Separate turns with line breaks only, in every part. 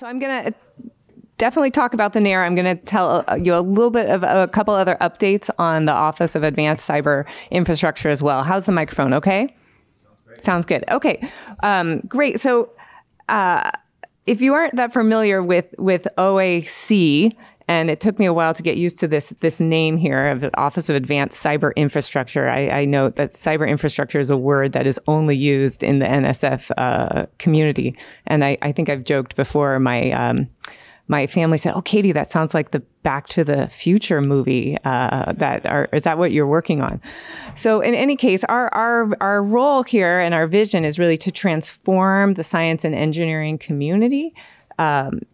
So I'm going to definitely talk about the NAIRR. I'm going to tell you a little bit of a couple other updates on the Office of Advanced Cyber Infrastructure as well. How's the microphone? Okay? Sounds good. Okay. Great. So if you aren't that familiar with OAC, and it took me a while to get used to this name here of the Office of Advanced Cyber Infrastructure. I note that cyber infrastructure is a word that is only used in the NSF community. And I think I've joked before, my family said, "Oh, Katie, that sounds like the Back to the Future movie. Is that what you're working on?" So in any case, our role here and our vision is really to transform the science and engineering community, and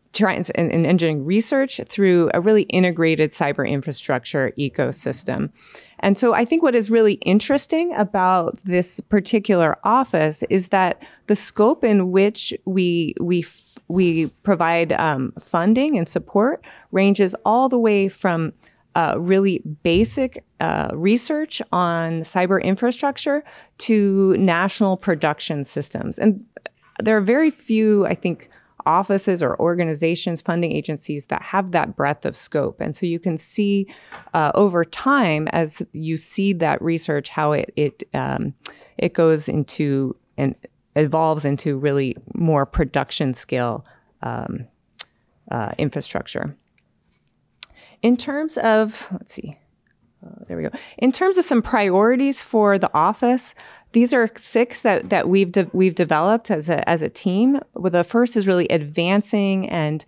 engineering research through a really integrated cyber infrastructure ecosystem. And so I think what is really interesting about this particular office is that the scope in which we provide funding and support ranges all the way from really basic research on cyber infrastructure to national production systems. And there are very few, I think, offices or organizations, funding agencies that have that breadth of scope. And so you can see over time, as you seed that research, how it goes into and evolves into really more production scale infrastructure. In terms of, let's see, there we go. In terms of some priorities for the office, these are 6 that we've developed as a team. Well, the first is really advancing and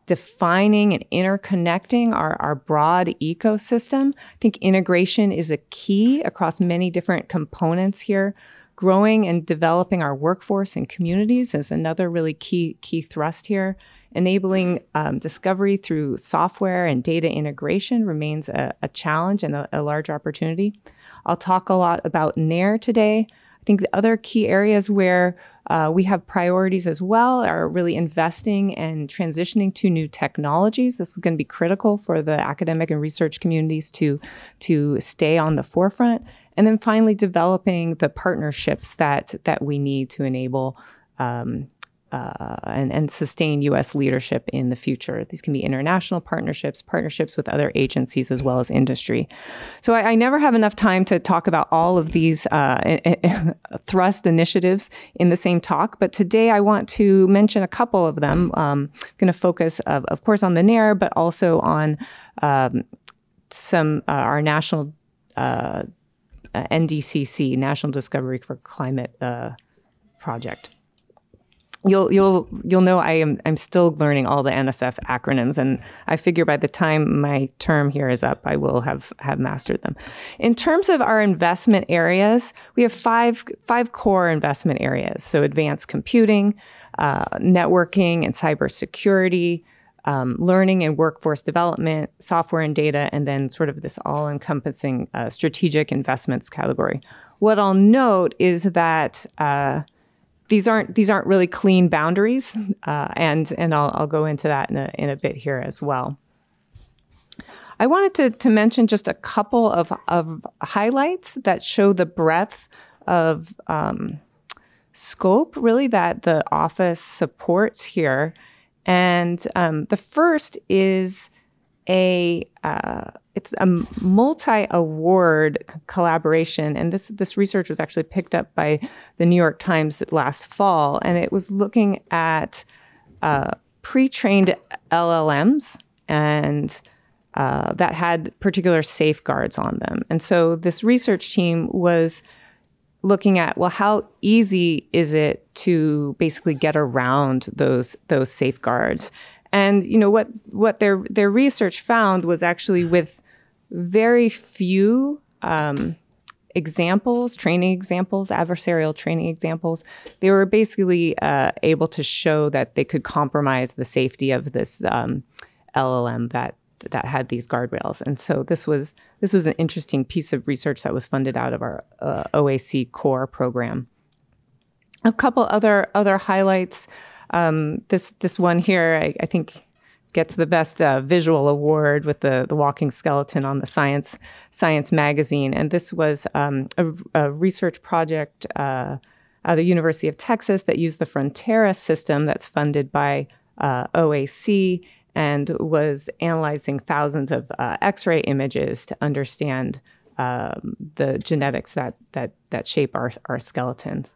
defining and interconnecting our broad ecosystem. I think integration is a key across many different components here. Growing and developing our workforce and communities is another really key thrust here. Enabling discovery through software and data integration remains a challenge and a large opportunity. I'll talk a lot about NAIRR today. I think the other key areas where we have priorities as well are really investing and transitioning to new technologies. This is going to be critical for the academic and research communities to stay on the forefront. And then finally, developing the partnerships that we need to enable and sustain U.S. leadership in the future. These can be international partnerships with other agencies, as well as industry. So I never have enough time to talk about all of these thrust initiatives in the same talk, but today I want to mention a couple of them. I'm going to focus, of course, on the NAIRR, but also on our national NDCC, National Discovery for Climate project. You'll know I'm still learning all the NSF acronyms, and I figure by the time my term here is up, I will have mastered them. In terms of our investment areas, we have five core investment areas. So advanced computing, networking and cybersecurity, learning and workforce development, software and data, and then sort of this all-encompassing strategic investments category. What I'll note is that these aren't really clean boundaries, and I'll go into that in a bit here as well. I wanted to mention just a couple of highlights that show the breadth of scope, really, that the office supports here. And the first is it's a multi-award collaboration, and this research was actually picked up by the New York Times last fall, and it was looking at pre-trained LLMs and that had particular safeguards on them. And so this research team was looking at, well, how easy is it to basically get around those safeguards? And what their research found was actually with very few training examples, adversarial training examples, they were basically able to show that they could compromise the safety of this LLM that had these guardrails. And so this was an interesting piece of research that was funded out of our OAC core program. A couple other highlights. This one here, I think, gets the best visual award with the walking skeleton on the Science magazine. And this was a research project out of University of Texas that used the Frontera system that's funded by OAC and was analyzing thousands of X-ray images to understand the genetics that shape our skeletons.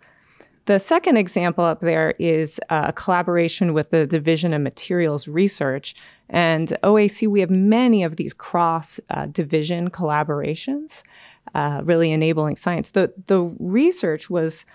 The second example up there is a collaboration with the Division of Materials Research. And OAC, we have many of these cross-division collaborations, really enabling science. The research was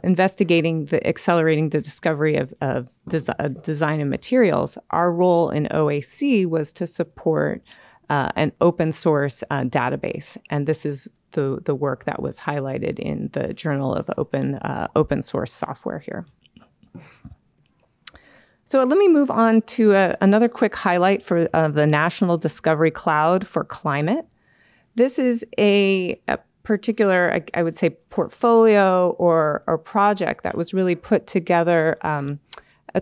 investigating accelerating the discovery of design and materials. Our role in OAC was to support an open source database. And this is the work that was highlighted in the Journal of Open Source Software here. So let me move on to another quick highlight for the National Discovery Cloud for Climate. This is a particular, I would say, portfolio or project that was really put together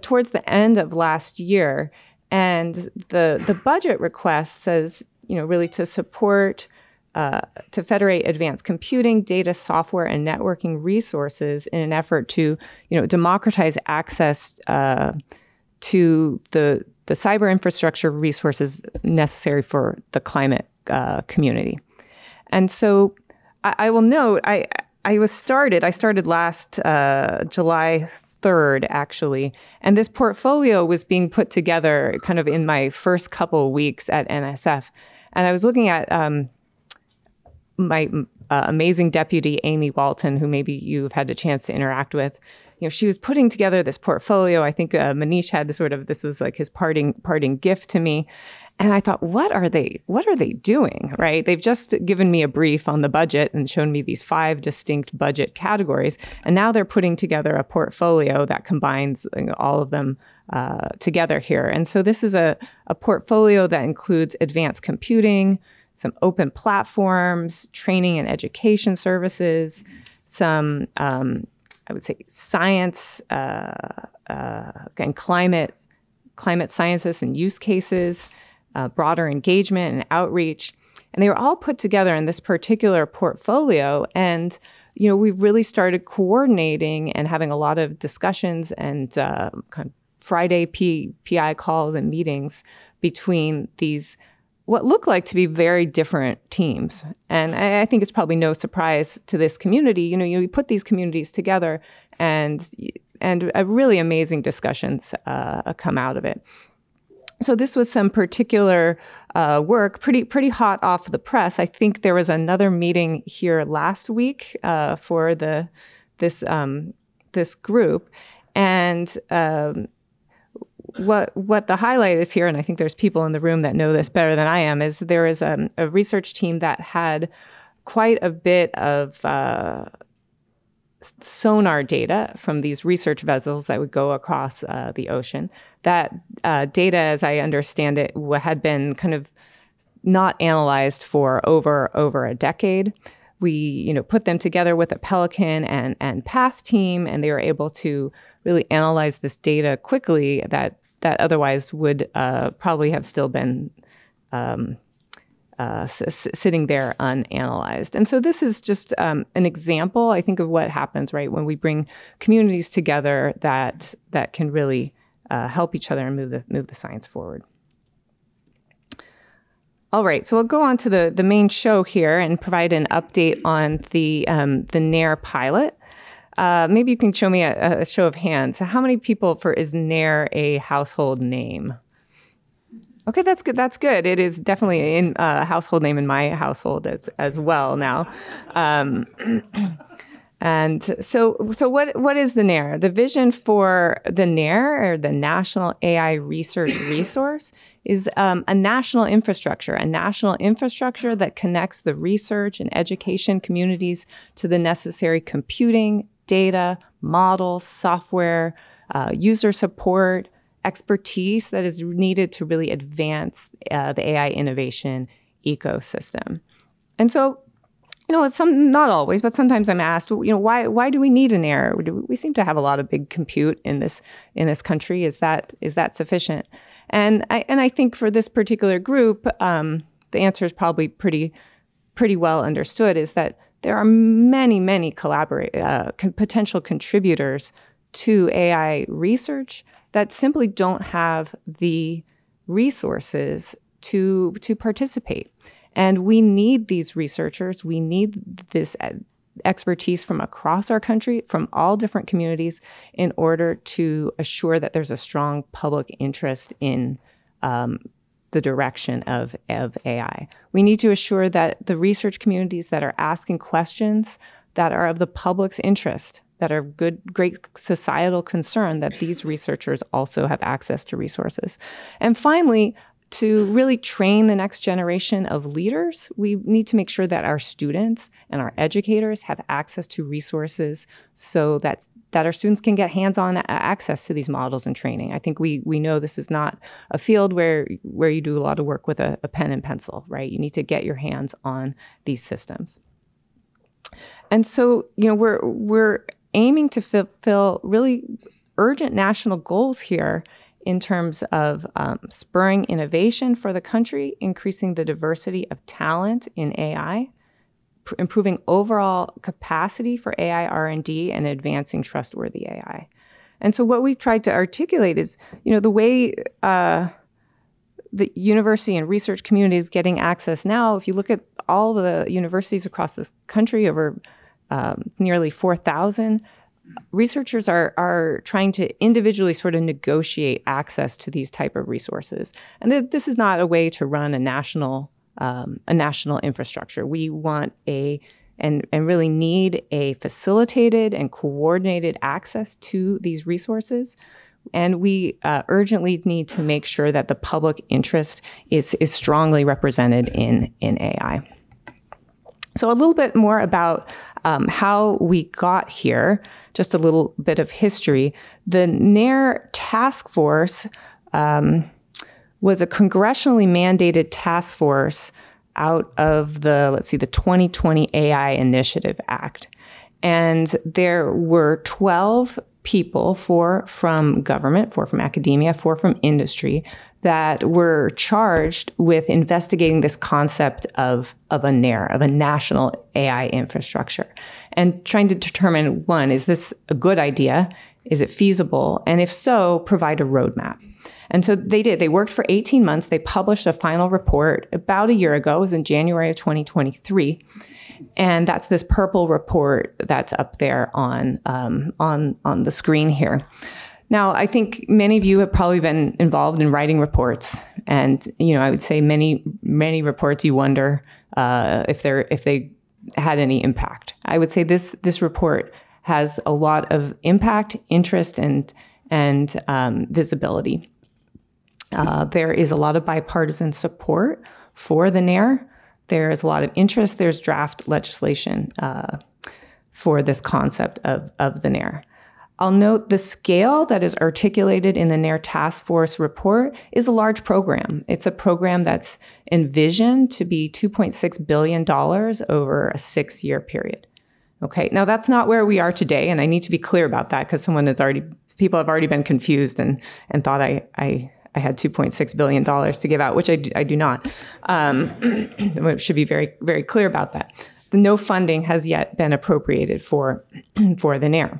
towards the end of last year. And the budget request says, really to support to federate advanced computing, data, software, and networking resources in an effort to, democratize access to the cyber infrastructure resources necessary for the climate community. And so I will note, I started last July 3rd, actually, and this portfolio was being put together kind of in my first couple of weeks at NSF. And I was looking at my amazing deputy, Amy Walton, who maybe you've had a chance to interact with. She was putting together this portfolio. I think Manish had this was like his parting gift to me. And I thought, what are they doing, right? They've just given me a brief on the budget and shown me these 5 distinct budget categories. And now they're putting together a portfolio that combines all of them together here. And so this is a portfolio that includes advanced computing, some open platforms, training and education services, some, I would say, science and climate sciences and use cases, broader engagement and outreach. And they were all put together in this particular portfolio. And, we've really started coordinating and having a lot of discussions and kind of Friday PI calls and meetings between these what look like to be very different teams. And I think it's probably no surprise to this community. You put these communities together and really amazing discussions come out of it. So this was some particular work, pretty hot off the press. I think there was another meeting here last week for this group. And what the highlight is here, and I think there's people in the room that know this better than I am, is there is a research team that had quite a bit of sonar data from these research vessels that would go across the ocean. That data, as I understand it, had been kind of not analyzed for over a decade. We, put them together with a Pelican and Path team, and they were able to really analyze this data quickly that otherwise would probably have still been sitting there unanalyzed. And so this is just an example, I think, of what happens, right, when we bring communities together that can really help each other and move the science forward. All right, so we'll go on to the main show here and provide an update on the NAIRR pilot. Maybe you can show me a show of hands. So how many people is NAIRR a household name? Okay, that's good. That's good. It is definitely a household name in my household as well now. And so what is the NAIRR? The vision for the NAIRR, or the National AI Research Resource, is a national infrastructure that connects the research and education communities to the necessary computing, data, models, software, user support, expertise that is needed to really advance the AI innovation ecosystem. And so, it's not always, but sometimes I'm asked, why do we need an NAIRR? We seem to have a lot of big compute in this country. Is that sufficient? And I think for this particular group, the answer is probably pretty well understood. Is that there are many potential contributors to AI research that simply don't have the resources to participate. And we need these researchers. We need this expertise from across our country, from all different communities, in order to assure that there's a strong public interest in the direction of AI. We need to assure that the research communities that are asking questions that are of the public's interest, that are great societal concern, that these researchers also have access to resources. And finally, to really train the next generation of leaders, we need to make sure that our students and our educators have access to resources so that our students can get hands-on access to these models and training. I think we know this is not a field where you do a lot of work with a pen and pencil, right? You need to get your hands on these systems. And so, we're aiming to fulfill really urgent national goals here in terms of spurring innovation for the country, increasing the diversity of talent in AI, improving overall capacity for AI R&D, and advancing trustworthy AI. And so what we've tried to articulate is, the way the university and research community is getting access now. If you look at all the universities across this country, over nearly 4,000, researchers are trying to individually sort of negotiate access to these type of resources. And this is not a way to run a national infrastructure. We want and really need a facilitated and coordinated access to these resources. And we urgently need to make sure that the public interest is strongly represented in AI. So a little bit more about how we got here, just a little bit of history. The NAIRR task force was a congressionally mandated task force out of the 2020 AI Initiative Act. And there were 12 people, 4 from government, 4 from academia, 4 from industry, that were charged with investigating this concept of a NAIRR, of a national AI infrastructure, and trying to determine, one, is this a good idea? Is it feasible? And if so, provide a roadmap. And so they did. They worked for 18 months. They published a final report about a year ago. It was in January of 2023. And that's this purple report that's up there on the screen here. Now, I think many of you have probably been involved in writing reports, and I would say many reports you wonder if they had any impact. I would say this report has a lot of impact, interest, and visibility. There is a lot of bipartisan support for the NAIRR. There is a lot of interest. There's draft legislation for this concept of the NAIRR. I'll note the scale that is articulated in the NAIRR Task Force report is a large program. It's a program that's envisioned to be $2.6 billion over a 6-year period. Okay, now that's not where we are today, and I need to be clear about that because people have already been confused and thought I had $2.6 billion to give out, which I do not. I should be very, very clear about that. No funding has yet been appropriated for the NAIRR.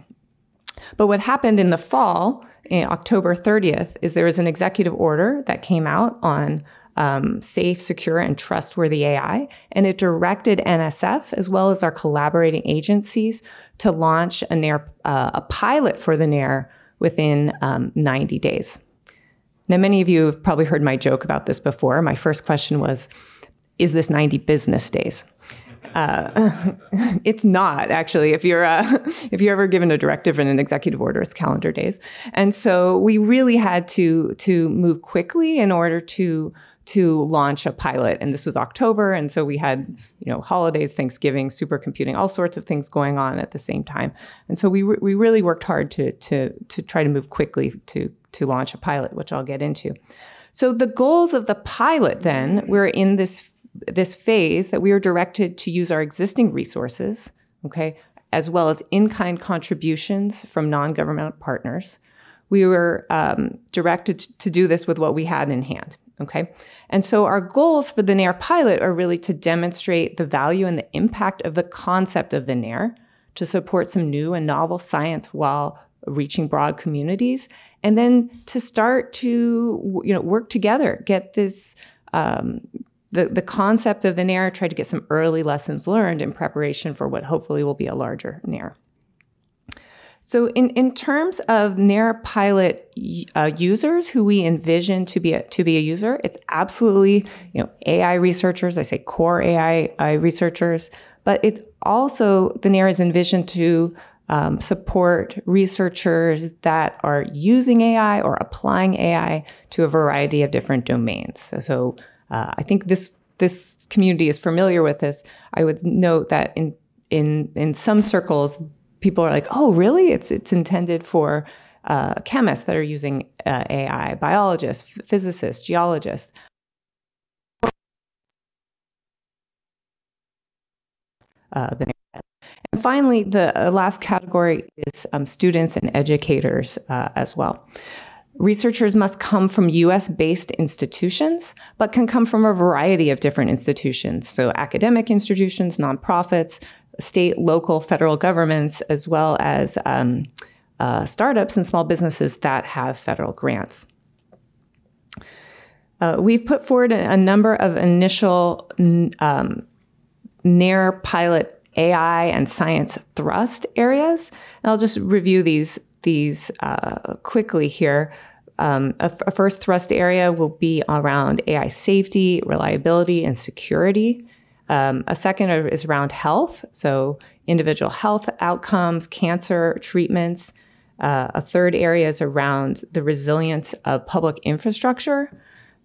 But what happened in the fall, in October 30th, is there was an executive order that came out on safe, secure, and trustworthy AI, and it directed NSF, as well as our collaborating agencies, to launch a pilot for the NAIRR within 90 days. Now, many of you have probably heard my joke about this before. My first question was, is this 90 business days? It's not, actually. If you're ever given a directive in an executive order, it's calendar days. And so we really had to move quickly in order to launch a pilot. And this was October. And so we had, holidays, Thanksgiving, supercomputing, all sorts of things going on at the same time. And so we really worked hard to try to move quickly to launch a pilot, which I'll get into. So the goals of the pilot then were in this phase that we were directed to use our existing resources, okay, as well as in-kind contributions from non-governmental partners. We were directed to do this with what we had in hand, okay? And so our goals for the NAIRR pilot are really to demonstrate the value and the impact of the concept of the NAIRR, to support some new and novel science while reaching broad communities, and then to start to work together, get this the concept of the NAIRR, try to get some early lessons learned in preparation for what hopefully will be a larger NAIRR. So in terms of NAIRR pilot users who we envision to be a user, it's absolutely AI researchers. I say core AI researchers, but it's also the NAIRR is envisioned to support researchers that are using AI or applying AI to a variety of different domains. So I think this community is familiar with this. I would note that in some circles, people are like, oh, really? It's intended for chemists that are using AI, biologists, physicists, geologists. And finally, the last category is students and educators as well. Researchers must come from US-based institutions, but can come from a variety of different institutions. So academic institutions, nonprofits, state, local, federal governments, as well as startups and small businesses that have federal grants. We've put forward a number of initial NAIRR pilot AI and science thrust areas, and I'll just review these quickly here. A first thrust area will be around AI safety, reliability, and security. A second is around health, so individual health outcomes, cancer treatments. A third area is around the resilience of public infrastructure.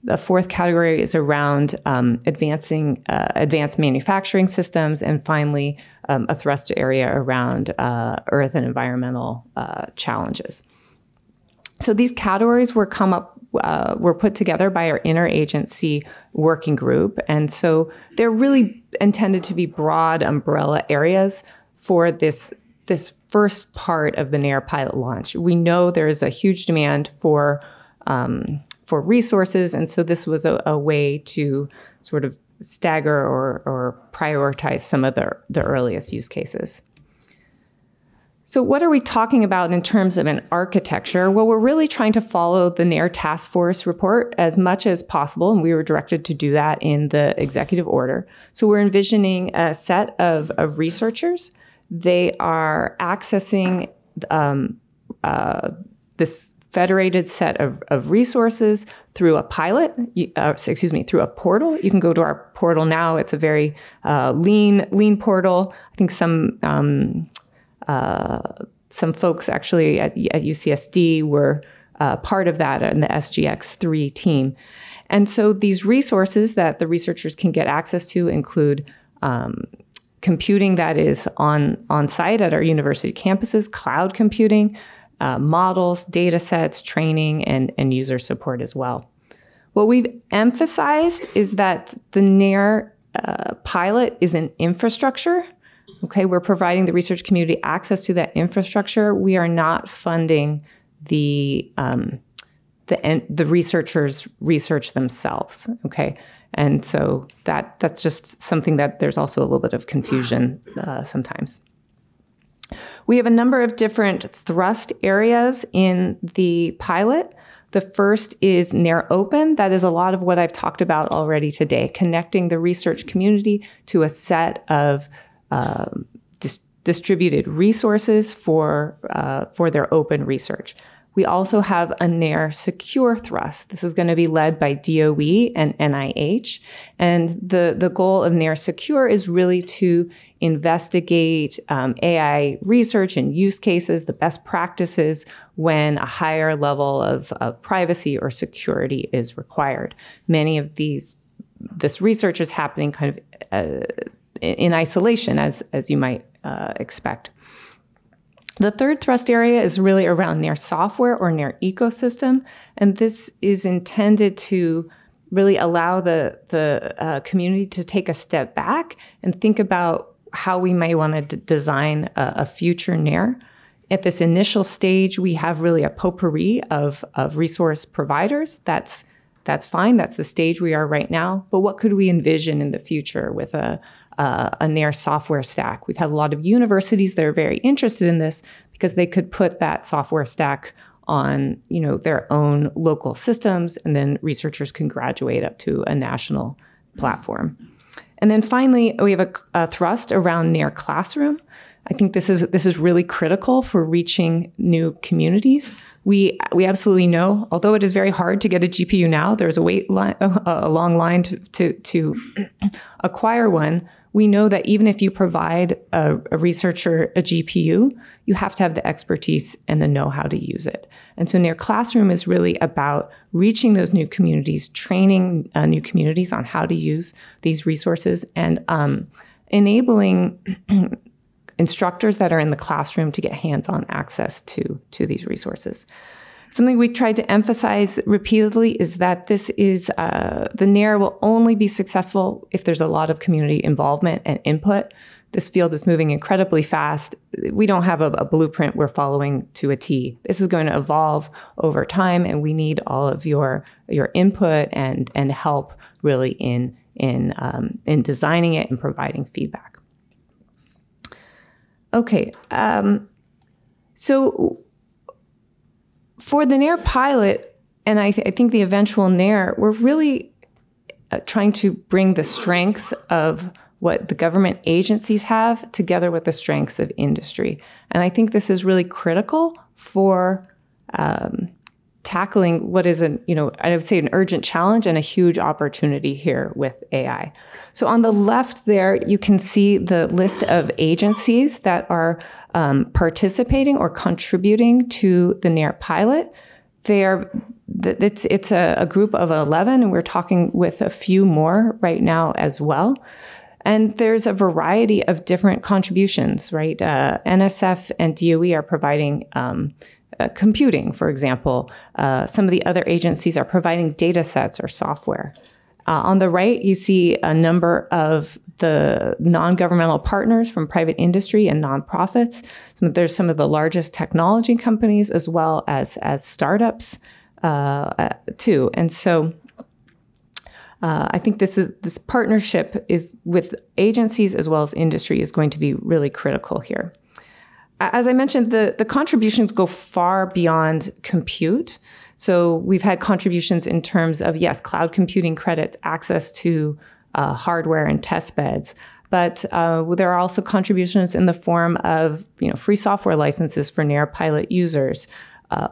The fourth category is around advanced manufacturing systems. And finally, a thrust area around earth and environmental challenges. So these categories were put together by our interagency working group. And so they're really intended to be broad umbrella areas for this first part of the NAIRR pilot launch. We know there is a huge demand for resources, and so this was a way to sort of stagger or prioritize some of the earliest use cases. So what are we talking about in terms of an architecture? Well, we're really trying to follow the NAIRR task force report as much as possible, and we were directed to do that in the executive order. So we're envisioning a set of researchers. They are accessing this federated set of resources through a pilot, through a portal. You can go to our portal now. It's a very lean portal. I think some folks actually at UCSD were part of that in the SGX3 team. And so these resources that the researchers can get access to include computing that is on site at our university campuses, cloud computing, models, data sets, training, and user support as well. What we've emphasized is that the NAIRR pilot is an infrastructure. Okay, we're providing the research community access to that infrastructure. We are not funding the researchers' research themselves. Okay, and so that's just something that there's also a little bit of confusion sometimes. We have a number of different thrust areas in the pilot. The first is NAIRR Open. That is a lot of what I've talked about already today, connecting the research community to a set of distributed resources for their open research. We also have a NAIRR Secure thrust. This is going to be led by DOE and NIH. And the goal of NAIRR Secure is really to investigate AI research and use cases, the best practices when a higher level of privacy or security is required. Many of this research is happening kind of in isolation, as you might expect. The third thrust area is really around NAIRR software or NAIRR ecosystem, and this is intended to really allow the community to take a step back and think about how we may want to design a future NAIRR. At this initial stage, we have really a potpourri of resource providers. That's fine. That's the stage we are right now. But what could we envision in the future with a a NAIRR software stack. We've had a lot of universities that are very interested in this because they could put that software stack on, their own local systems, and then researchers can graduate up to a national platform. And then finally, we have a thrust around NAIRR Classroom. I think this is really critical for reaching new communities. We absolutely know, although it is very hard to get a GPU now, there's a long line to acquire one. We know that even if you provide a researcher a GPU, you have to have the expertise and the know-how to use it. And so NAIRR Classroom is really about reaching those new communities, training new communities on how to use these resources, and enabling instructors that are in the classroom to get hands-on access to these resources. Something we tried to emphasize repeatedly is that this is, the NAIRR will only be successful if there's a lot of community involvement and input. This field is moving incredibly fast. We don't have a blueprint we're following to a T. This is going to evolve over time, and we need all of your input and help really in designing it and providing feedback. Okay, so for the NAIRR pilot, and I think the eventual NAIRR, we're really trying to bring the strengths of what the government agencies have together with the strengths of industry. And I think this is really critical for tackling what is I would say an urgent challenge and a huge opportunity here with AI. So on the left there, you can see the list of agencies that are participating or contributing to the NAIRR pilot. It's a group of 11, and we're talking with a few more right now as well. And there's a variety of different contributions, right? NSF and DOE are providing computing, for example. Some of the other agencies are providing data sets or software. On the right, you see a number of the non-governmental partners from private industry and nonprofits. There's some of the largest technology companies as well as startups too. And so I think this partnership is with agencies as well as industry is going to be really critical here. As I mentioned, the contributions go far beyond compute. So we've had contributions in terms of, yes, cloud computing credits, access to hardware and test beds. But there are also contributions in the form of free software licenses for NAIRR pilot users,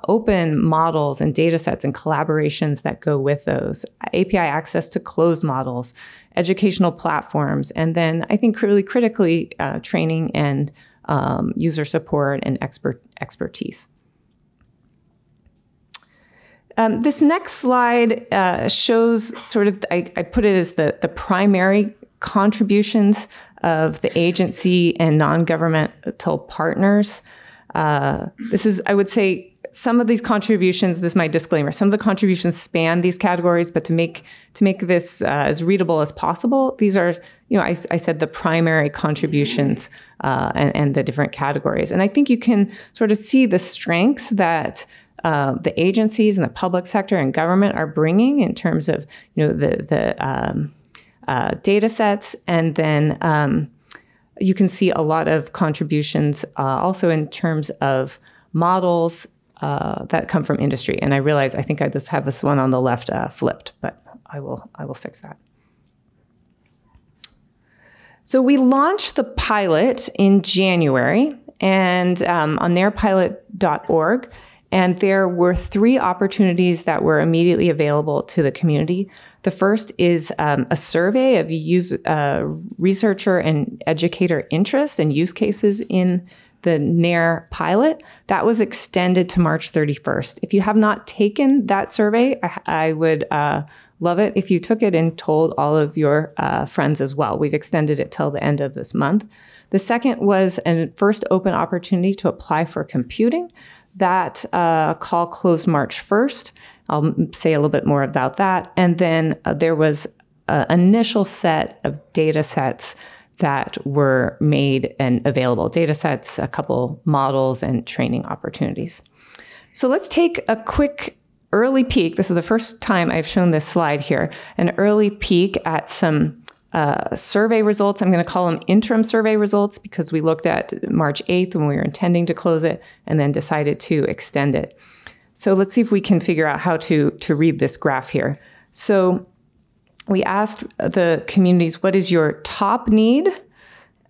open models and data sets and collaborations that go with those, API access to closed models, educational platforms, and then I think really critically training and user support and expertise. This next slide shows sort of, I put it as the primary contributions of the agency and non-governmental partners. This is, I would say, some of these contributions, this is my disclaimer, some of the contributions span these categories, but to make this as readable as possible, these are, I said the primary contributions and the different categories. And I think you can sort of see the strengths that the agencies and the public sector and government are bringing in terms of, the data sets. And then you can see a lot of contributions also in terms of models that come from industry. And I realize I think I just have this one on the left flipped, but I will fix that. So we launched the pilot in January and on nairrpilot.org. And there were 3 opportunities that were immediately available to the community. The first is a survey of researcher and educator interest and use cases in the NAIRR pilot. That was extended to March 31st. If you have not taken that survey, I would love it if you took it and told all of your friends as well. We've extended it till the end of this month. The second was a first open opportunity to apply for computing. That call closed March 1st. I'll say a little bit more about that. And then there was an initial set of data sets that were made and available. Data sets, a couple models, and training opportunities. So let's take a quick early peek. This is the first time I've shown this slide here. An early peek at some survey results. I'm going to call them interim survey results because we looked at March 8th when we were intending to close it and then decided to extend it. So let's see if we can figure out how to read this graph here. So we asked the communities, what is your top need?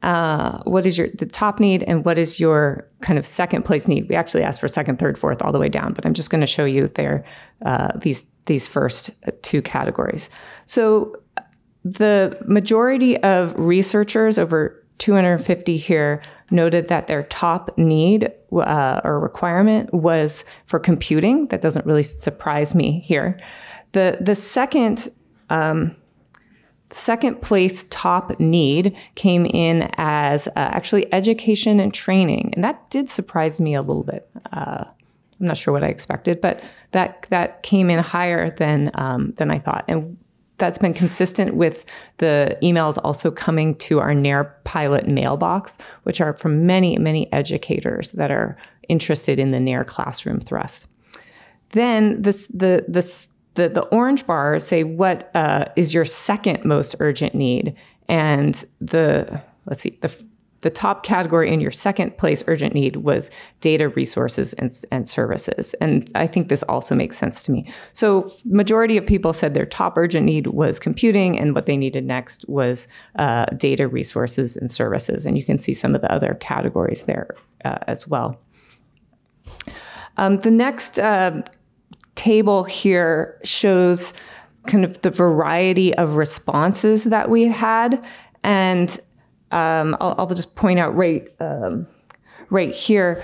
What is the top need and what is your kind of second place need? We actually asked for second, third, fourth, all the way down, but I'm just going to show you there these first two categories. So the majority of researchers, over 250 here, noted that their top need or requirement was for computing. That doesn't really surprise me here. The second place top need came in as actually education and training. And that did surprise me a little bit. I'm not sure what I expected, but that came in higher than I thought. And that's been consistent with the emails also coming to our NAIRR pilot mailbox, which are from many, many educators that are interested in the NAIRR classroom thrust. Then the orange bars say what is your second most urgent need, and the top category in your second place urgent need was data resources and services. And I think this also makes sense to me. So majority of people said their top urgent need was computing, and what they needed next was data resources and services. And you can see some of the other categories there as well. The next table here shows kind of the variety of responses that we had. And I'll just point out right here,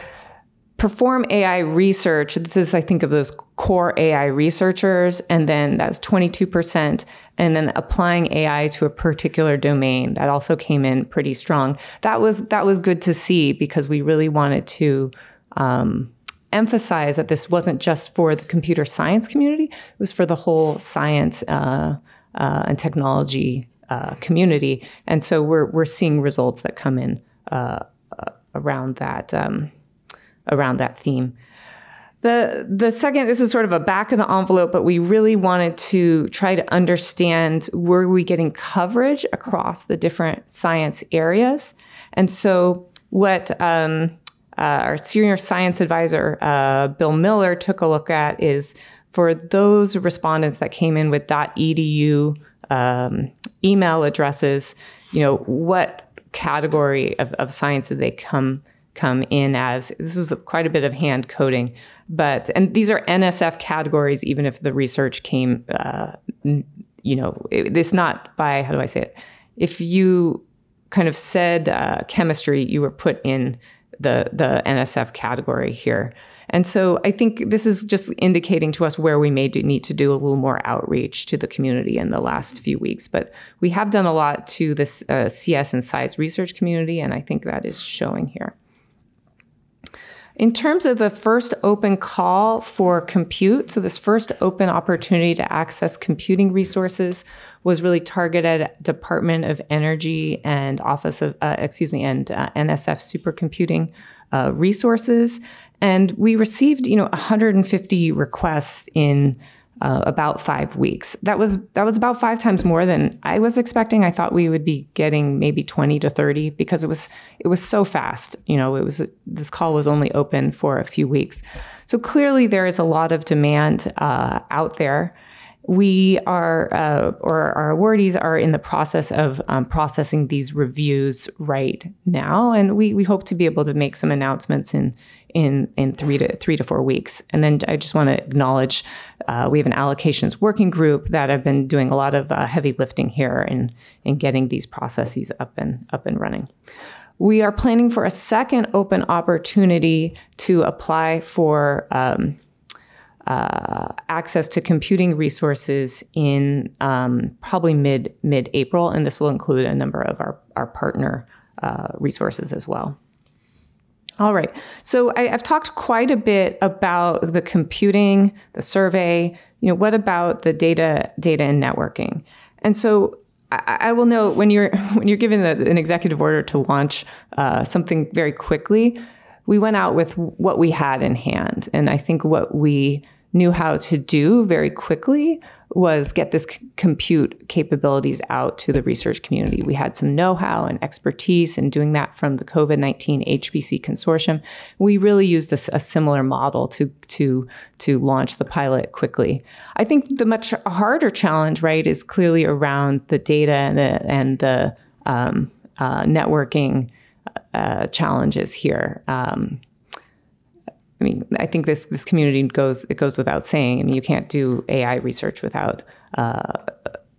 perform AI research. This is, I think, of those core AI researchers, and then that was 22%. And then applying AI to a particular domain, that also came in pretty strong. That was good to see because we really wanted to emphasize that this wasn't just for the computer science community; it was for the whole science and technology community, and so we're seeing results that come in around that theme. The second, this is sort of a back of the envelope, but we really wanted to try to understand, were we getting coverage across the different science areas? And so what our senior science advisor, Bill Miller, took a look at is for those respondents that came in with .edu email addresses, what category of science did they come in as? This was quite a bit of hand coding, and these are NSF categories, even if the research came, it's not by, how do I say it? If you kind of said chemistry, you were put in the NSF category here. And so I think this is just indicating to us where we may need to do a little more outreach to the community in the last few weeks. But we have done a lot to this CS and SCIENCE research community, and I think that is showing here. In terms of the first open call for compute, so this first open opportunity to access computing resources was really targeted at Department of Energy and NSF supercomputing resources. And we received, 150 requests in about 5 weeks. That was about 5 times more than I was expecting. I thought we would be getting maybe 20 to 30 because it was so fast. This call was only open for a few weeks. So clearly there is a lot of demand out there. We are, or our awardees are in the process of processing these reviews right now, and we hope to be able to make some announcements in 3 to 4 weeks. And then I just want to acknowledge we have an allocations working group that have been doing a lot of heavy lifting here in getting these processes up and running. We are planning for a second open opportunity to apply for access to computing resources in probably mid-April, and this will include a number of our partner resources as well. All right, so I've talked quite a bit about the computing, the survey. What about the data and networking? And so I will note when you're given an executive order to launch something very quickly, we went out with what we had in hand, and I think what we knew how to do very quickly was get this compute capabilities out to the research community. We had some know-how and expertise in doing that from the COVID-19 HPC consortium. We really used a similar model to launch the pilot quickly. I think the much harder challenge, right, is clearly around the data and the networking challenges here. I mean, I think this community goes without saying. I mean, you can't do AI research without,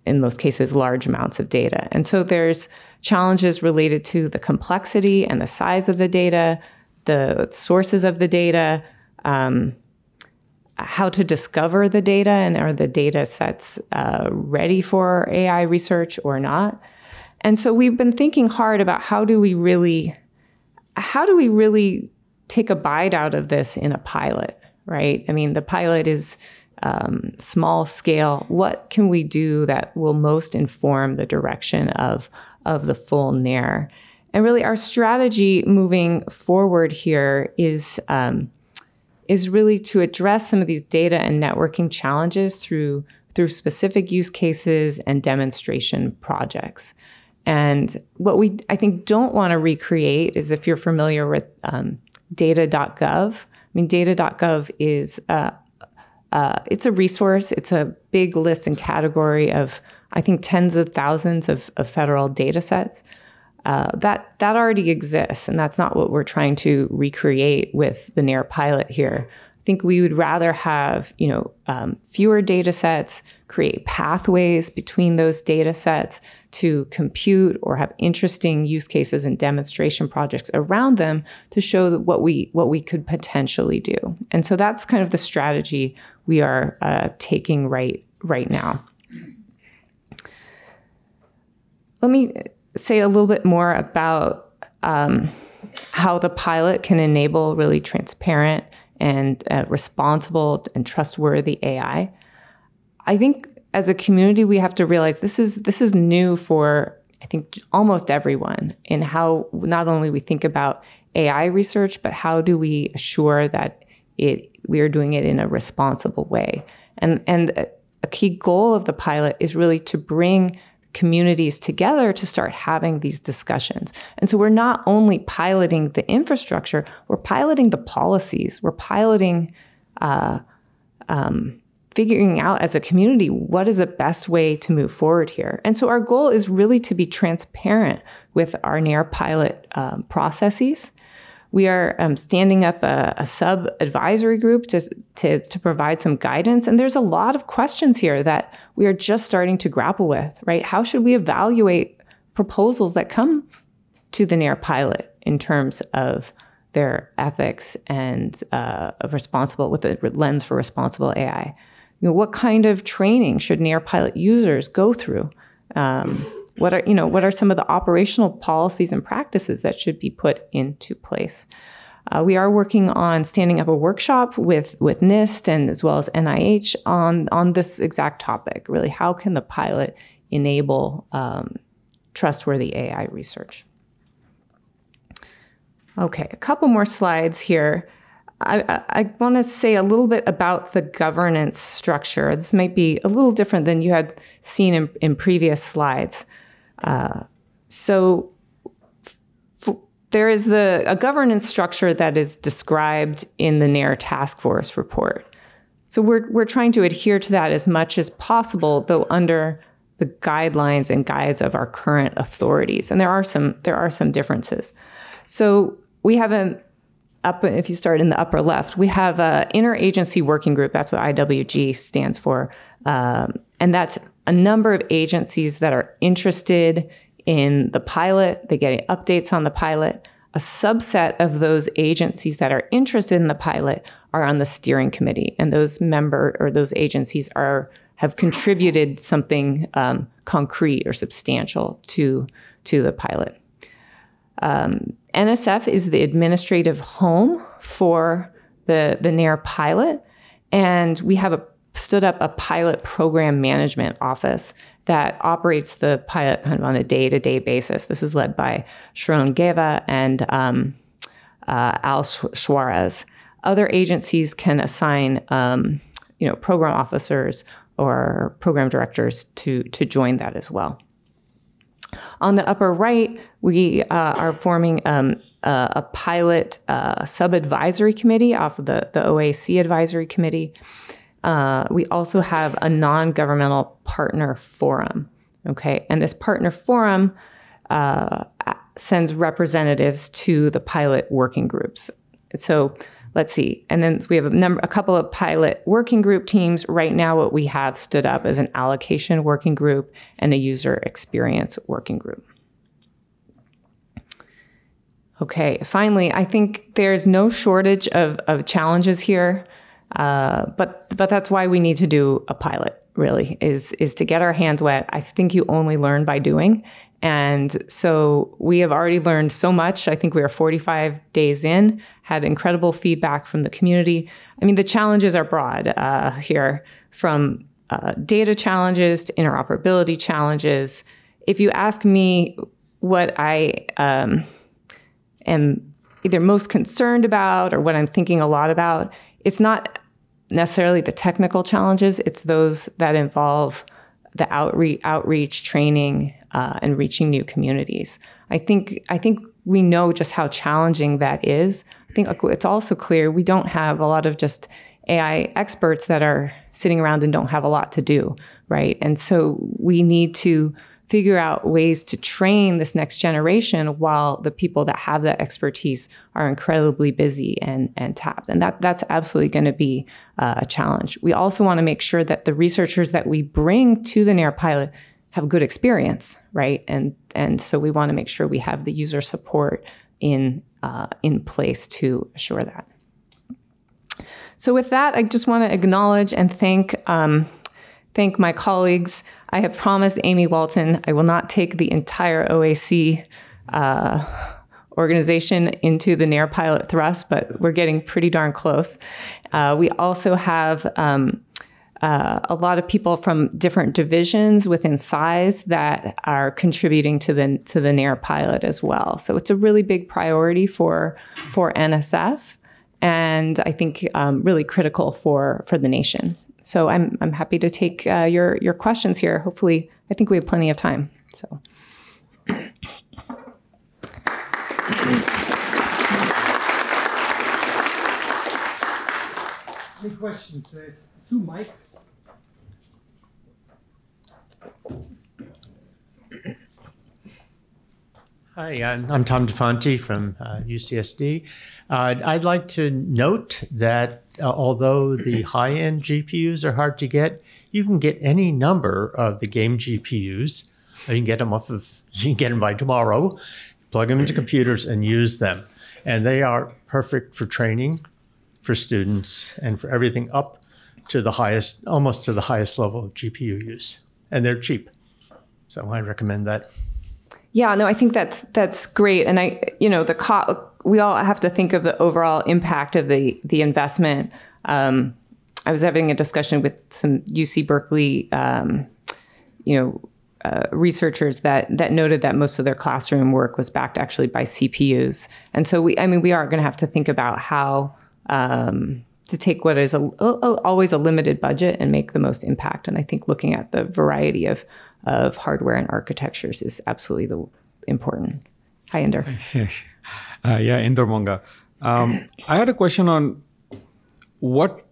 in most cases, large amounts of data. And so there's challenges related to the complexity and the size of the data, the sources of the data, how to discover the data, and are the data sets ready for AI research or not. And so we've been thinking hard about how do we really take a bite out of this in a pilot, right? I mean, the pilot is small scale. What can we do that will most inform the direction of the full NAIRR? And really, our strategy moving forward here is really to address some of these data and networking challenges through specific use cases and demonstration projects. And what we, I think, don't want to recreate is, if you're familiar with data.gov. I mean, data.gov is it's a resource. It's a big list and category of, I think, tens of thousands of federal data sets. That already exists, and that's not what we're trying to recreate with the NAIRR pilot here. I think we would rather have, fewer data sets, create pathways between those data sets to compute, or have interesting use cases and demonstration projects around them to show that what we could potentially do. And so that's kind of the strategy we are taking right now. Let me say a little bit more about how the pilot can enable really transparent and responsible and trustworthy AI. I think as a community, we have to realize this is new for, I think, almost everyone, in how not only we think about AI research, but how do we assure that we are doing it in a responsible way. And a key goal of the pilot is really to bring communities together to start having these discussions. And so we're not only piloting the infrastructure, we're piloting the policies. We're piloting figuring out as a community what is the best way to move forward here. And so our goal is really to be transparent with our NAIRR pilot processes. We are standing up a sub-advisory group to provide some guidance. And there's a lot of questions here that we are just starting to grapple with, right? How should we evaluate proposals that come to the NAIRR pilot in terms of their ethics and with a lens for responsible AI? What kind of training should NAIRR pilot users go through? What are some of the operational policies and practices that should be put into place? We are working on standing up a workshop with NIST and as well as NIH on this exact topic. Really, how can the pilot enable trustworthy AI research? Okay, a couple more slides here. I want to say a little bit about the governance structure. This might be a little different than you had seen in previous slides. There is a governance structure that is described in the NAIRR task force report. So we're trying to adhere to that as much as possible, though under the guidelines and guides of our current authorities. And there are some differences. So we have if you start in the upper left, we have an interagency working group. That's what IWG stands for. And that's a number of agencies that are interested in the pilot. They get updates on the pilot. A subset of those agencies that are interested in the pilot are on the steering committee. And those agencies have contributed something concrete or substantial to the pilot. NSF is the administrative home for the NAIRR pilot, and we have stood up a pilot program management office that operates the pilot kind of on a day-to-day basis. This is led by Sharon Geva and Al Suarez. Other agencies can assign program officers or program directors to join that as well. On the upper right, we are forming a pilot sub-advisory committee off of the OAC advisory committee. We also have a non-governmental partner forum, okay? And this partner forum sends representatives to the pilot working groups. So let's see. And then we have a couple of pilot working group teams. Right now, what we have stood up is an allocation working group and a user experience working group. Okay, finally, I think there's no shortage of challenges here, but that's why we need to do a pilot, really, is to get our hands wet. I think you only learn by doing. And so we have already learned so much. I think we are 45 days in, had incredible feedback from the community. I mean, the challenges are broad here, from data challenges to interoperability challenges. If you ask me what I am either most concerned about or what I'm thinking a lot about, it's not necessarily the technical challenges. It's those that involve the outreach training, and reaching new communities. I think we know just how challenging that is. I think it's also clear we don't have a lot of just AI experts that are sitting around and don't have a lot to do, right? And so we need to figure out ways to train this next generation while the people that have that expertise are incredibly busy and tapped. And that's absolutely going to be a challenge. We also want to make sure that the researchers that we bring to the NAIRR pilot have good experience, right? And so we want to make sure we have the user support in place to assure that. So with that, I just want to acknowledge and thank my colleagues. I have promised Amy Walton I will not take the entire OAC organization into the NAIRR pilot thrust, but we're getting pretty darn close. We also have a lot of people from different divisions within SISE that are contributing to the NAIRR pilot as well. So it's a really big priority for NSF, and I think really critical for the nation. So I'm happy to take your questions here. Hopefully, I think we have plenty of time. So.
Any questions? There's 2 mics.
Hi, I'm Tom DeFonte from UCSD. I'd like to note that although the high-end GPUs are hard to get, you can get any number of the game GPUs. You can get them by tomorrow, plug them into computers and use them. And they are perfect for training, for students, and for everything up to the highest, almost to the highest level of GPU use. And they're cheap. So I recommend that.
Yeah, no, I think that's great. And we all have to think of the overall impact of the investment. I was having a discussion with some UC Berkeley, researchers that noted that most of their classroom work was backed actually by CPUs. And so we are going to have to think about how to take what is always a limited budget and make the most impact. And I think looking at the variety of hardware and architectures is absolutely important. Hi, Inder.
Inder Monga. I had a question on what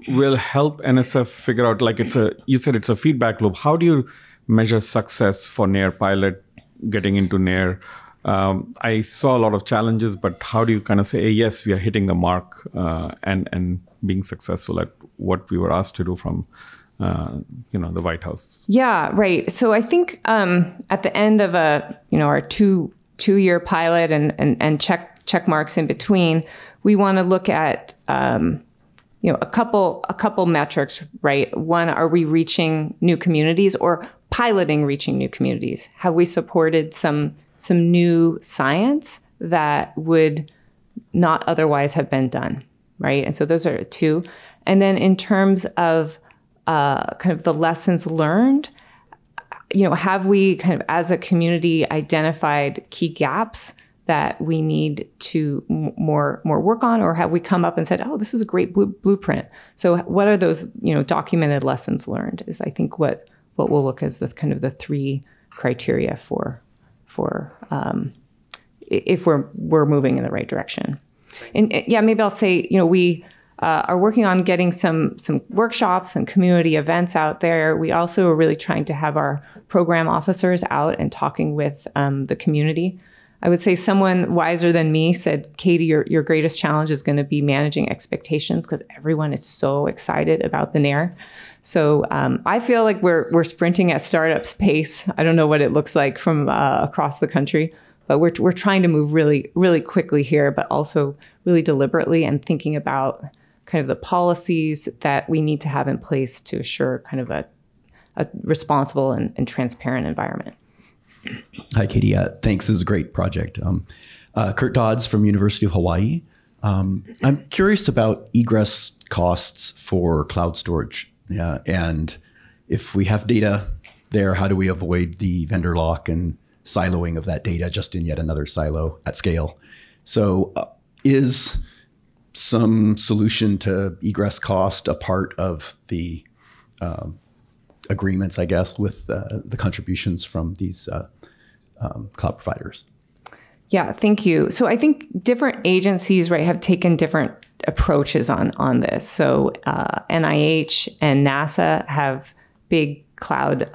will help NSF figure out, like you said it's a feedback loop. How do you measure success for NAIRR pilot getting into NAIRR? I saw a lot of challenges, but how do you kind of say, hey, yes, we are hitting the mark and being successful at what we were asked to do from the White House? Yeah, right. So I think at the end of our two-year pilot and check marks in between, we want to look at a couple metrics, right? One, are we reaching new communities or piloting reaching new communities? Have we supported some new science that would not otherwise have been done, right? And so those are 2. And then in terms of kind of the lessons learned, have we kind of as a community identified key gaps
that we need to more work on, or have we come up and said, oh, this is a great blueprint? So what are those, documented lessons learned is, I think, what we'll look as the kind of the three criteria for if we're moving in the right direction. And yeah, maybe I'll say, we are working on getting some workshops and community events out there. We also are really trying to have our program officers out and talking with the community. I would say someone wiser than me said, Katie, your greatest challenge is going to be managing expectations, because everyone is so excited about the NAIRR. So I feel like we're sprinting at startups pace. I don't know what it looks like from across the country, but we're trying to move really, really quickly here, but also really deliberately, and thinking about kind of the policies that we need to have in place to assure kind of a responsible and transparent environment.
Hi, Katie. Thanks. This is a great project. Kurt Dodds from University of Hawaii. I'm curious about egress costs for cloud storage. And if we have data there, how do we avoid the vendor lock and siloing of that data just in yet another silo at scale? So is some solution to egress cost a part of the agreements, I guess, with the contributions from these cloud providers?
Yeah, thank you. So I think different agencies, right, have taken different approaches on this. So NIH and NASA have big cloud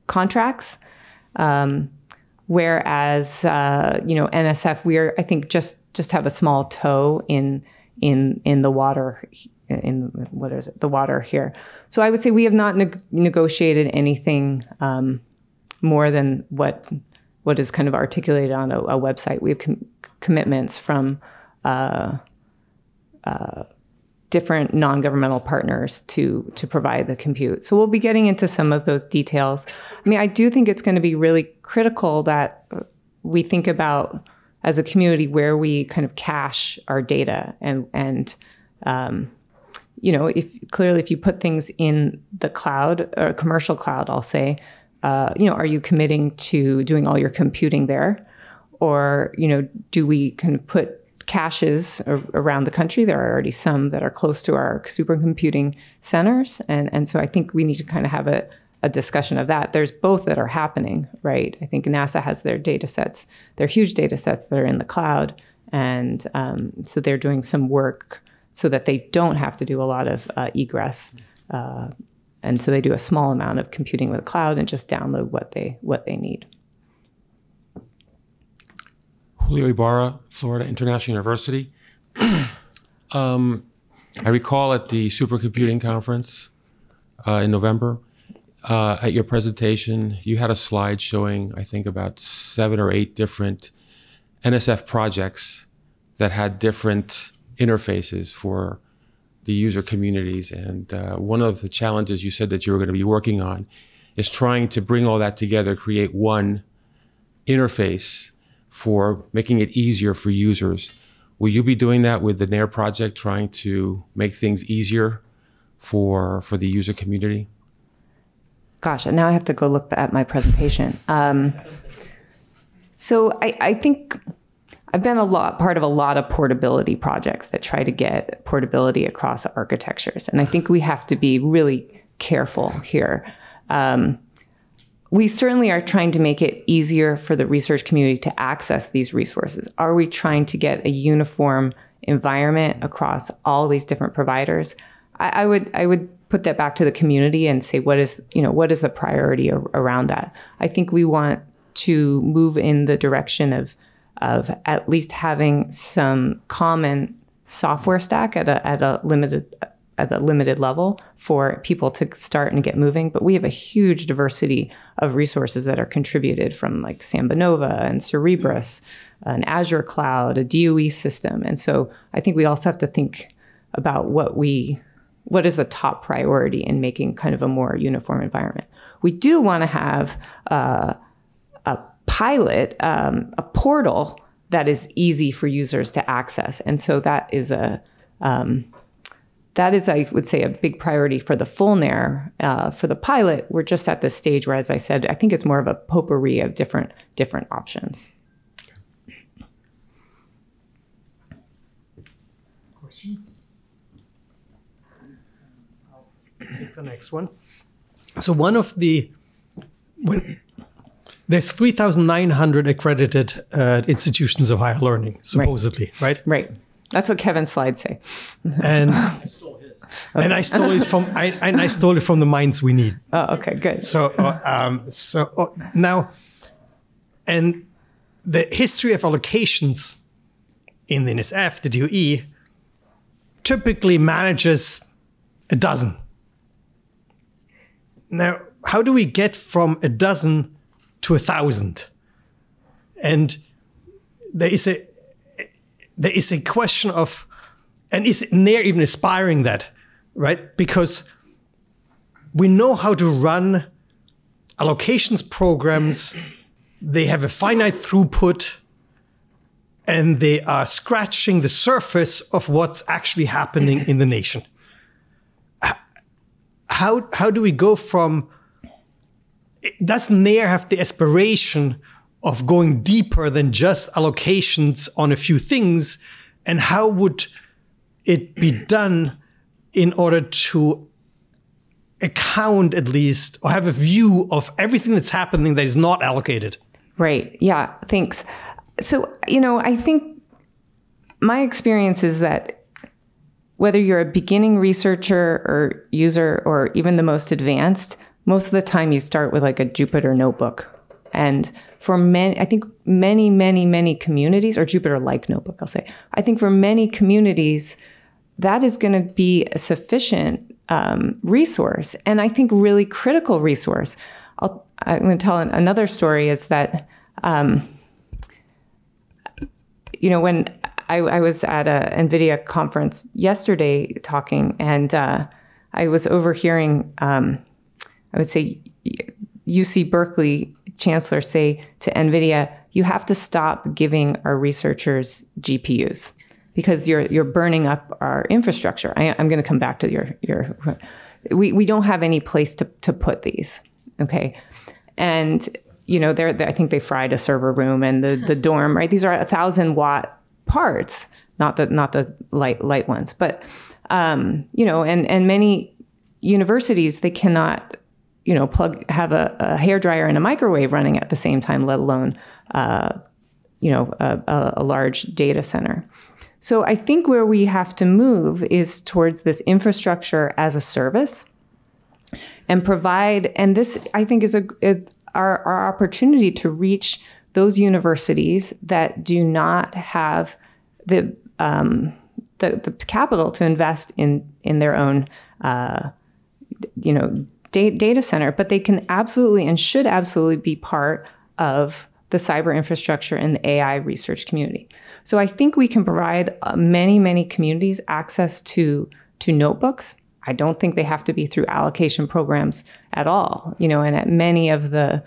contracts, whereas NSF, I think just have a small toe in the water. The water here. So I would say we have not negotiated anything more than what is kind of articulated on a website. We have commitments from different non-governmental partners to provide the compute. So we'll be getting into some of those details. I mean, I do think it's going to be really critical that we think about, as a community, where we kind of cache our data and if you put things in the cloud, or commercial cloud, I'll say, are you committing to doing all your computing there? Or, do we kind of put caches around the country? There are already some that are close to our supercomputing centers. And so I think we need to kind of have a discussion of that. There's both that are happening, right? I think NASA has their data sets, their huge data sets that are in the cloud. And so they're doing some work so that they don't have to do a lot of egress. And so they do a small amount of computing with the cloud and just download what they need.
Julio Ibarra, Florida International University. I recall at the supercomputing conference in November, at your presentation, you had a slide showing, I think, about 7 or 8 different NSF projects that had different interfaces for the user communities. And one of the challenges you said that you were going to be working on is trying to bring all that together, create one interface for making it easier for users. Will you be doing that with the NAIRR project, trying to make things easier for the user community?
Gosh, now I have to go look at my presentation. So I think I've been part of a lot of portability projects that try to get portability across architectures. And I think we have to be really careful here. We certainly are trying to make it easier for the research community to access these resources. Are we trying to get a uniform environment across all these different providers? I would put that back to the community and say, what is the priority around that? I think we want to move in the direction of at least having some common software stack at a limited level for people to start and get moving. But we have a huge diversity of resources that are contributed from like Sambanova and Cerebrus, an Azure cloud, a DOE system. And so I think we also have to think about what is the top priority in making kind of a more uniform environment. We do want to have a pilot, a portal that is easy for users to access. And so that is, I would say, a big priority for the full NAIRR. For the pilot, we're just at this stage where, as I said, I think it's more of a potpourri of different options.
questions. I'll take the next one. So there's 3,900 accredited institutions of higher learning, supposedly, right?
Right. That's what Kevin's slides say.
And I stole his. And I stole it from I stole it from the minds we need.
Oh, okay, good.
So now, and the history of allocations in the NSF, the DOE, typically manages a dozen. Now, how do we get from a dozen to 1,000? And there is a question of, and is NAIRR even aspiring that, right? Because we know how to run allocations programs. They have a finite throughput, and they are scratching the surface of what's actually happening in the nation. How do we go from, does NAIRR have the aspiration of going deeper than just allocations on a few things? And how would it be done in order to account, at least, or have a view of everything that's happening that is not allocated?
Right. Yeah. Thanks. So, I think my experience is that whether you're a beginning researcher or user or even the most advanced, most of the time you start with like a Jupyter notebook. And for many, I think many communities, or Jupyter-like notebook, I'll say, I think for many communities, that is going to be a sufficient resource, and I think really critical resource. I'm going to tell another story is that, when I was at a NVIDIA conference yesterday talking, and I was overhearing, I would say, UC Berkeley chancellor say to NVIDIA, you have to stop giving our researchers GPUs because you're burning up our infrastructure. I'm going to come back to your we don't have any place to put these, okay? And, I think they fried a server room and the dorm, right? These are 1,000-watt parts, not the light ones. But, and many universities, they cannot, have a hairdryer and a microwave running at the same time, let alone, a large data center. So I think where we have to move is towards this infrastructure as a service and provide, and this I think is our opportunity to reach those universities that do not have the capital to invest in their own, data center, but they can absolutely and should absolutely be part of the cyber infrastructure and the AI research community. So I think we can provide many communities access to notebooks. I don't think they have to be through allocation programs at all, and at many of the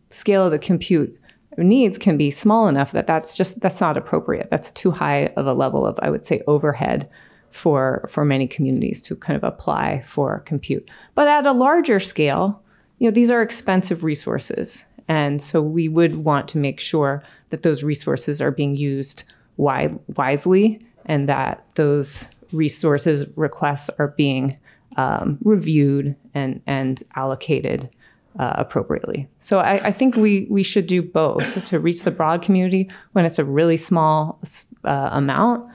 scale of the compute needs can be small enough that that's not appropriate. That's too high of a level of, I would say, overhead for many communities to kind of apply for compute. But at a larger scale, these are expensive resources. And so we would want to make sure that those resources are being used wisely and that those resources requests are being reviewed and allocated appropriately. So I think we should do both to reach the broad community. When it's a really small amount,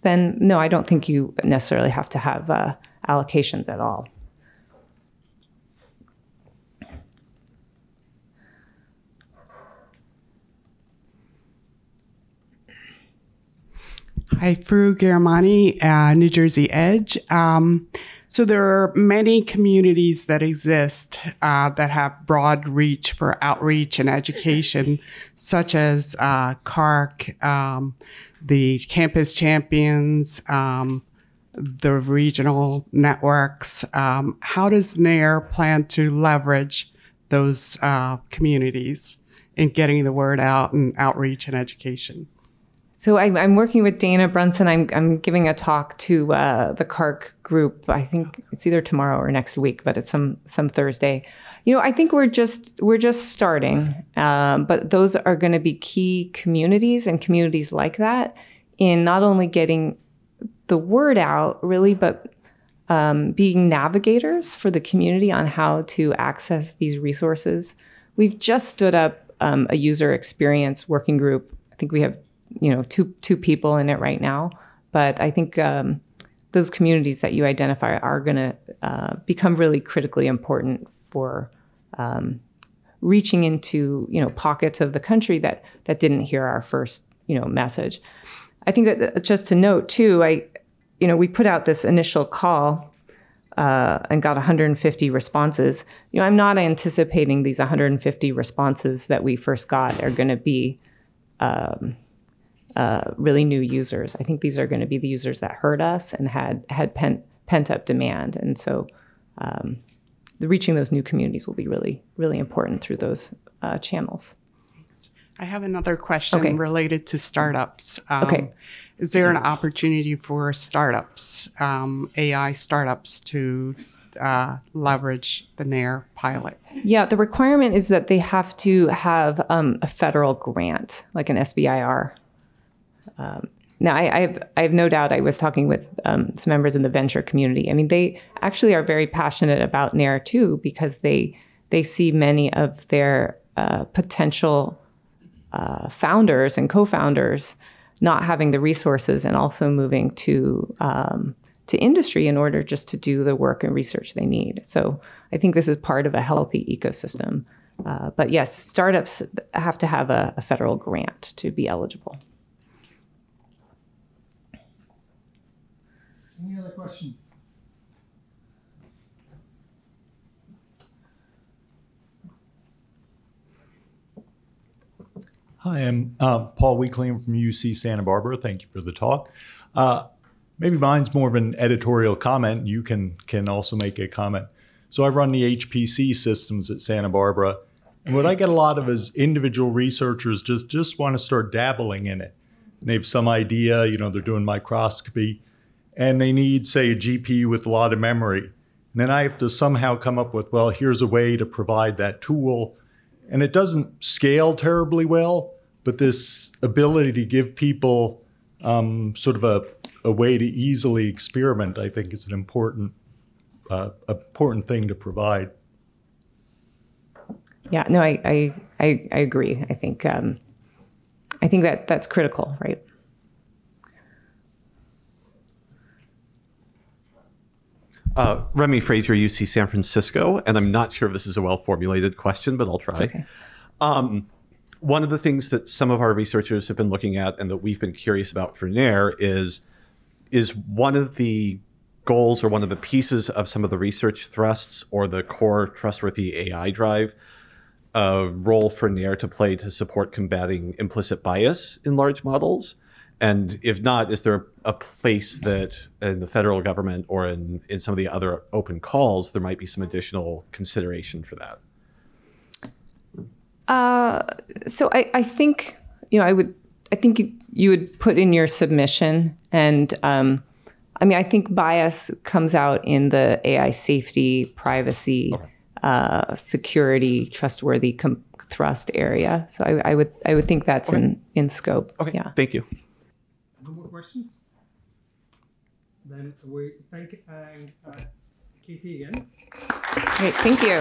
then no, I don't think you necessarily have to have allocations at all.
Hi, Fru Garamani, New Jersey Edge. So there are many communities that exist that have broad reach for outreach and education, such as CARC, the Campus Champions, the regional networks. How does NAIRR plan to leverage those communities in getting the word out and outreach and education?
So I'm working with Dana Brunson. I'm giving a talk to the CARC group. I think it's either tomorrow or next week, but it's some Thursday. I think we're just starting, but those are going to be key communities and communities like that in not only getting the word out, really, but being navigators for the community on how to access these resources. We've just stood up a user experience working group. I think we have, two people in it right now. But I think those communities that you identify are going to become really critically important for reaching into, pockets of the country that didn't hear our first, message. I think that just to note too, we put out this initial call and got 150 responses. I'm not anticipating these 150 responses that we first got are going to be really new users. I think these are going to be the users that heard us and had pent up demand. And so reaching those new communities will be really, really important through those channels.
I have another question related to startups. Is there an opportunity for startups, AI startups, to leverage the NAIRR pilot?
Yeah, the requirement is that they have to have a federal grant, like an SBIR. Now, I have no doubt. I was talking with some members in the venture community. I mean, they actually are very passionate about NAIRR too, because they see many of their potential founders and co-founders not having the resources and also moving to industry in order just to do the work and research they need. So I think this is part of a healthy ecosystem. But yes, startups have to have a federal grant to be eligible.
Any other questions?
Hi, I'm Paul Weekly. I'm from UC Santa Barbara. Thank you for the talk. Maybe mine's more of an editorial comment. You can also make a comment. So I run the HPC systems at Santa Barbara. And what I get a lot of is individual researchers just want to start dabbling in it. And they have some idea, they're doing microscopy, and they need, say, a GPU with a lot of memory. And then I have to somehow come up with, well, here's a way to provide that tool. And it doesn't scale terribly well, but this ability to give people sort of a way to easily experiment, I think, is an important thing to provide.
Yeah, no, I agree. I think that's critical, right?
Remy Frazier, UC San Francisco, and I'm not sure if this is a well-formulated question, but I'll try.
It's okay.
One of the things that some of our researchers have been looking at and that we've been curious about for NAIRR is one of the goals or one of the pieces of some of the research thrusts or the core trustworthy AI drive a role for NAIRR to play to support combating implicit bias in large models? And if not, is there a place that in the federal government or in some of the other open calls, there might be some additional consideration for that?
So I think, I think you would put in your submission. And I think bias comes out in the AI safety, privacy, security, trustworthy thrust area. So I would think that's in scope.
Okay,
yeah.
Thank you.
No more questions? Then we thank Katie again.
Great, thank you.